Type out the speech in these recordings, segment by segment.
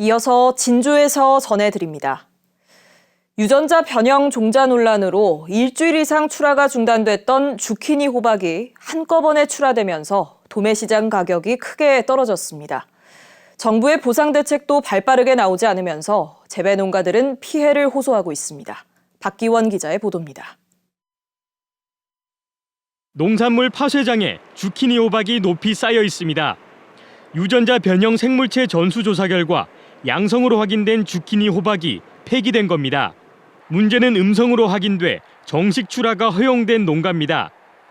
이어서 진주에서 전해드립니다. 유전자 변형 종자 논란으로 일주일 이상 출하가 중단됐던 주키니 호박이 한꺼번에 출하되면서 도매시장 가격이 크게 떨어졌습니다. 정부의 보상 대책도 발빠르게 나오지 않으면서 재배 농가들은 피해를 호소하고 있습니다. 박기원 기자의 보도입니다. 농산물 파쇄장에 주키니 호박이 높이 쌓여 있습니다. 유전자 변형 생물체 전수조사 결과 양성으로 확인된 주키니 호박이 폐기된 겁니다. 문제는 음성으로 확인돼 정식 출하가 허용된 농가입니다.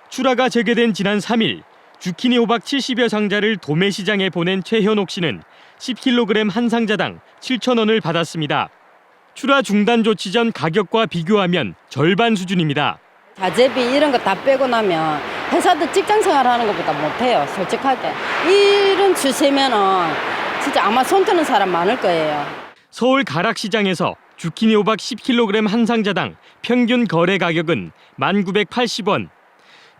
출하가 재개된 지난 3일 주키니 호박 70여 상자를 도매시장에 보낸 최현옥 씨는 10kg 한 상자당 7,000원을 받았습니다. 출하 중단 조치 전 가격과 비교하면 절반 수준입니다. 자재비 이런 거 다 빼고 나면 회사도 직장 생활하는 것보다 못해요, 솔직하게. 이런 추세면은 진짜 아마 손 드는 사람 많을 거예요. 서울 가락시장에서 주키니 호박 10kg 한 상자당 평균 거래 가격은 1,980원.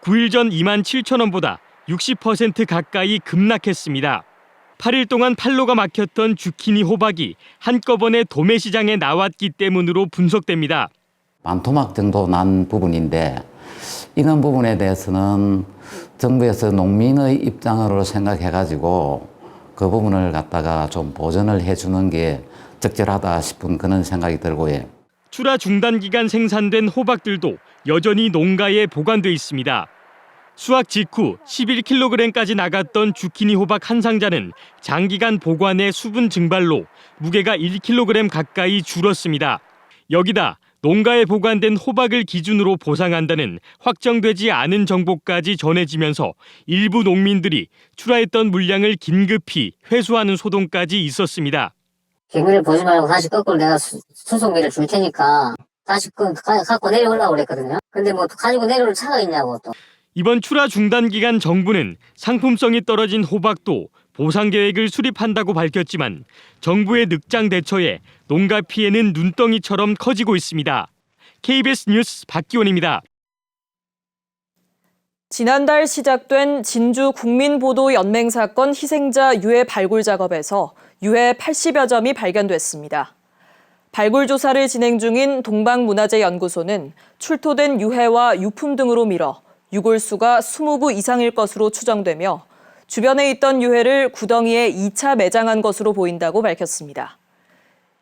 9일 전 27,000원보다 60% 가까이 급락했습니다. 8일 동안 판로가 막혔던 주키니 호박이 한꺼번에 도매시장에 나왔기 때문으로 분석됩니다. 반토막 정도 난 부분인데 이런 부분에 대해서는 정부에서 농민의 입장으로 생각해가지고 그 부분을 갖다가 좀 보전을 해주는 게 적절하다 싶은 그런 생각이 들고요. 출하 중단 기간 생산된 호박들도 여전히 농가에 보관돼 있습니다. 수확 직후 11kg까지 나갔던 주키니 호박 한 상자는 장기간 보관의 수분 증발로 무게가 1kg 가까이 줄었습니다. 여기다 농가에 보관된 호박을 기준으로 보상한다는 확정되지 않은 정보까지 전해지면서 일부 농민들이 출하했던 물량을 긴급히 회수하는 소동까지 있었습니다. 기물을 보지 말고 다시 거꾸로 내가 수송비를 줄 테니까 다시 갖고 내려오려고 그랬거든요. 근데 뭐 가지고 내려올 차가 있냐고 또. 이번 출하 중단 기간 정부는 상품성이 떨어진 호박도 보상 계획을 수립한다고 밝혔지만 정부의 늑장 대처에 농가 피해는 눈덩이처럼 커지고 있습니다. KBS 뉴스 박기원입니다. 지난달 시작된 진주 국민보도연맹 사건 희생자 유해 발굴 작업에서 유해 80여 점이 발견됐습니다. 발굴 조사를 진행 중인 동방문화재연구소는 출토된 유해와 유품 등으로 미뤄 유골수가 20구 이상일 것으로 추정되며 주변에 있던 유해를 구덩이에 2차 매장한 것으로 보인다고 밝혔습니다.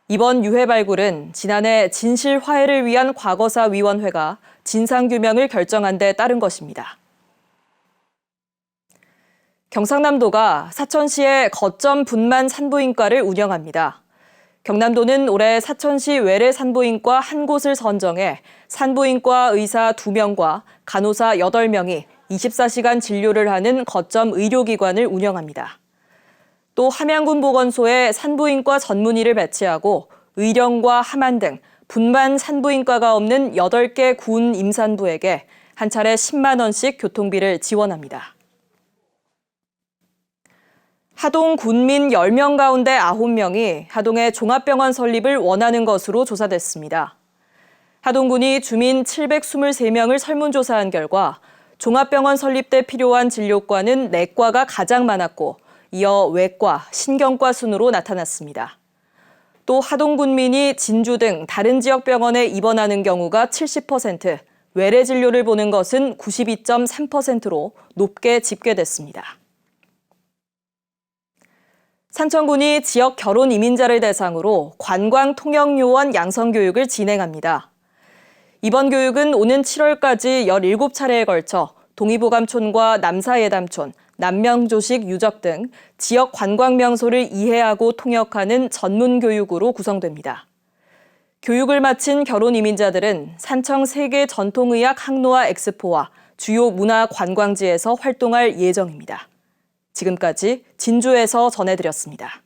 이번 유해 발굴은 지난해 진실 화해를 위한 과거사위원회가 진상규명을 결정한 데 따른 것입니다. 경상남도가 사천시에 거점 분만 산부인과를 운영합니다. 경남도는 올해 사천시 외래 산부인과 한 곳을 선정해 산부인과 의사 2명과 간호사 8명이 24시간 진료를 하는 거점 의료기관을 운영합니다. 또 함양군 보건소에 산부인과 전문의를 배치하고 의령과 함안 등 분만 산부인과가 없는 8개 군 임산부에게 한 차례 10만 원씩 교통비를 지원합니다. 하동 군민 10명 가운데 9명이 하동의 종합병원 설립을 원하는 것으로 조사됐습니다. 하동군이 주민 723명을 설문조사한 결과 종합병원 설립 때 필요한 진료과는 내과가 가장 많았고 이어 외과, 신경과 순으로 나타났습니다. 또 하동군민이 진주 등 다른 지역 병원에 입원하는 경우가 70%, 외래 진료를 보는 것은 92.3%로 높게 집계됐습니다. 산청군이 지역 결혼 이민자를 대상으로 관광 통역 요원 양성 교육을 진행합니다. 이번 교육은 오는 7월까지 17차례에 걸쳐 동의보감촌과 남사예담촌, 남명조식 유적 등 지역 관광 명소를 이해하고 통역하는 전문 교육으로 구성됩니다. 교육을 마친 결혼 이민자들은 산청 세계 전통의학 항로화 엑스포와 주요 문화 관광지에서 활동할 예정입니다. 지금까지 진주에서 전해드렸습니다.